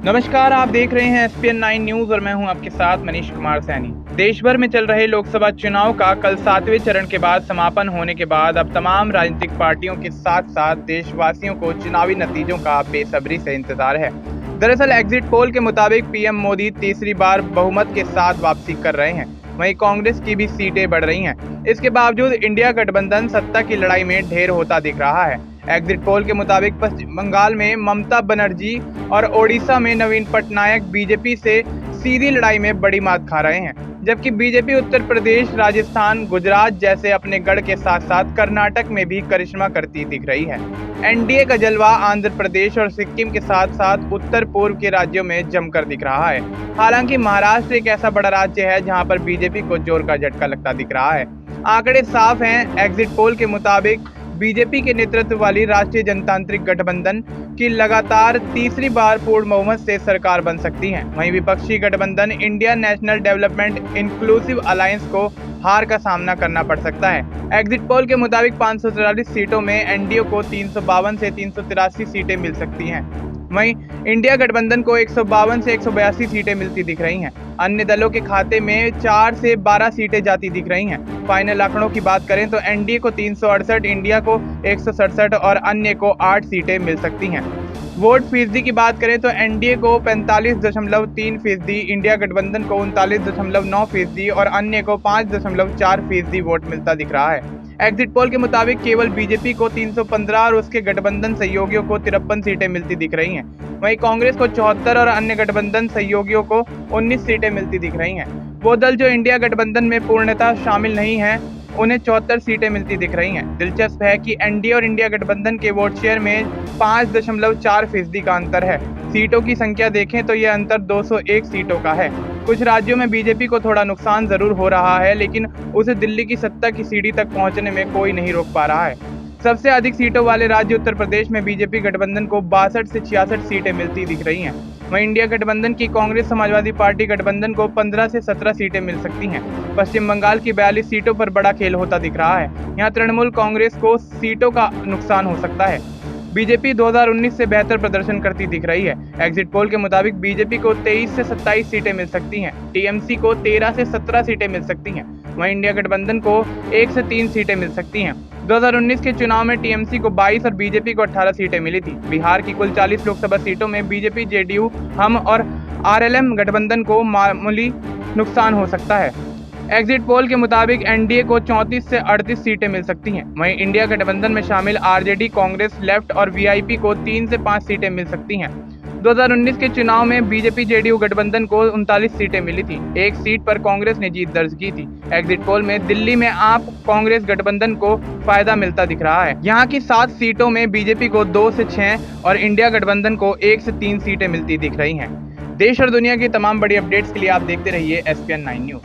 नमस्कार, आप देख रहे हैं SPN 9 न्यूज और मैं हूं आपके साथ मनीष कुमार सैनी। देश भर में चल रहे लोकसभा चुनाव का कल 7वें चरण के बाद समापन होने के बाद अब तमाम राजनीतिक पार्टियों के साथ साथ देशवासियों को चुनावी नतीजों का बेसब्री से इंतजार है। दरअसल एग्जिट पोल के मुताबिक पीएम मोदी तीसरी बार बहुमत के साथ वापसी कर रहे हैं। वहीं कांग्रेस की भी सीटें बढ़ रही हैं। इसके बावजूद इंडिया गठबंधन सत्ता की लड़ाई में ढेर होता दिख रहा है। एग्जिट पोल के मुताबिक पश्चिम बंगाल में ममता बनर्जी और ओडिशा में नवीन पटनायक बीजेपी से सीधी लड़ाई में बड़ी मात खा रहे हैं, जबकि बीजेपी उत्तर प्रदेश, राजस्थान, गुजरात जैसे अपने गढ़ के साथ साथ कर्नाटक में भी करिश्मा करती दिख रही है। एनडीए का जलवा आंध्र प्रदेश और सिक्किम के साथ साथ उत्तर पूर्व के राज्यों में जमकर दिख रहा है। हालांकि महाराष्ट्र एक ऐसा बड़ा राज्य है जहां पर बीजेपी को जोर का झटका लगता दिख रहा है। आंकड़े साफ हैं। एग्जिट पोल के मुताबिक बीजेपी के नेतृत्व वाली राष्ट्रीय जनतांत्रिक गठबंधन की लगातार तीसरी बार पूर्ण बहुमत से सरकार बन सकती है। वहीं विपक्षी गठबंधन India national development inclusive alliance को हार का सामना करना पड़ सकता है। एग्जिट पोल के मुताबिक 544 सीटों में एनडीए को 352 से 383 सीटें मिल सकती हैं। वहीं इंडिया गठबंधन को 152 से 182 सीटें मिलती दिख रही हैं। अन्य दलों के खाते में 4 से 12 सीटें जाती दिख रही हैं। फाइनल आंकड़ों की बात करें तो एनडीए को 368, इंडिया को 167 और अन्य को 8 सीटें मिल सकती हैं। वोट फीसदी की बात करें तो एनडीए को 45.3%, इंडिया गठबंधन को 39.9% और अन्य को 5.4% वोट मिलता दिख रहा है। एग्जिट पोल के मुताबिक केवल बीजेपी को 315 और उसके गठबंधन सहयोगियों को 53 सीटें मिलती दिख रही हैं। वहीं कांग्रेस को 74 और अन्य गठबंधन सहयोगियों को 19 सीटें मिलती दिख रही हैं। वो दल जो इंडिया गठबंधन में पूर्णतः शामिल नहीं हैं, उन्हें 74 सीटें मिलती दिख रही हैं। दिलचस्प है कि एनडीए और इंडिया गठबंधन के वोट शेयर में 5.4% का अंतर है। सीटों की संख्या देखें तो यह अंतर 201 सीटों का है। कुछ राज्यों में बीजेपी को थोड़ा नुकसान जरूर हो रहा है, लेकिन उसे दिल्ली की सत्ता की सीढ़ी तक पहुंचने में कोई नहीं रोक पा रहा है। सबसे अधिक सीटों वाले राज्य उत्तर प्रदेश में बीजेपी गठबंधन को 62 से 66 सीटें मिलती दिख रही हैं। वहीं इंडिया गठबंधन की कांग्रेस समाजवादी पार्टी गठबंधन को 15 से 17 सीटें मिल सकती हैं। पश्चिम बंगाल की 42 सीटों पर बड़ा खेल होता दिख रहा है। यहाँ तृणमूल कांग्रेस को सीटों का नुकसान हो सकता है। बीजेपी 2019 से बेहतर प्रदर्शन करती दिख रही है। एग्जिट पोल के मुताबिक बीजेपी को 23 से 27 सीटें मिल सकती हैं। टीएमसी को 13 से 17 सीटें मिल सकती हैं। वहीं इंडिया गठबंधन को 1 से 3 सीटें मिल सकती हैं। 2019 के चुनाव में टीएमसी को 22 और बीजेपी को 18 सीटें मिली थी। बिहार की कुल 40 लोकसभा सीटों में बीजेपी, जेडीयू, हम और आरएलएम गठबंधन को मामूली नुकसान हो सकता है। एग्जिट पोल के मुताबिक एनडीए को 34 से 38 सीटें मिल सकती हैं। वहीं इंडिया गठबंधन में शामिल आरजेडी, कांग्रेस, लेफ्ट और वीआईपी को 3 से 5 सीटें मिल सकती हैं। 2019 के चुनाव में बीजेपी, जेडीयू गठबंधन को 39 सीटें मिली थी। एक सीट पर कांग्रेस ने जीत दर्ज की थी। एग्जिट पोल में दिल्ली में आप कांग्रेस गठबंधन को फायदा मिलता दिख रहा है। यहाँ की 7 सीटों में बीजेपी को 2 से 6 और इंडिया गठबंधन को 1 से 3 सीटें मिलती दिख रही हैं। देश और दुनिया की तमाम बड़ी अपडेट्स के लिए आप देखते रहिए SPN 9 न्यूज।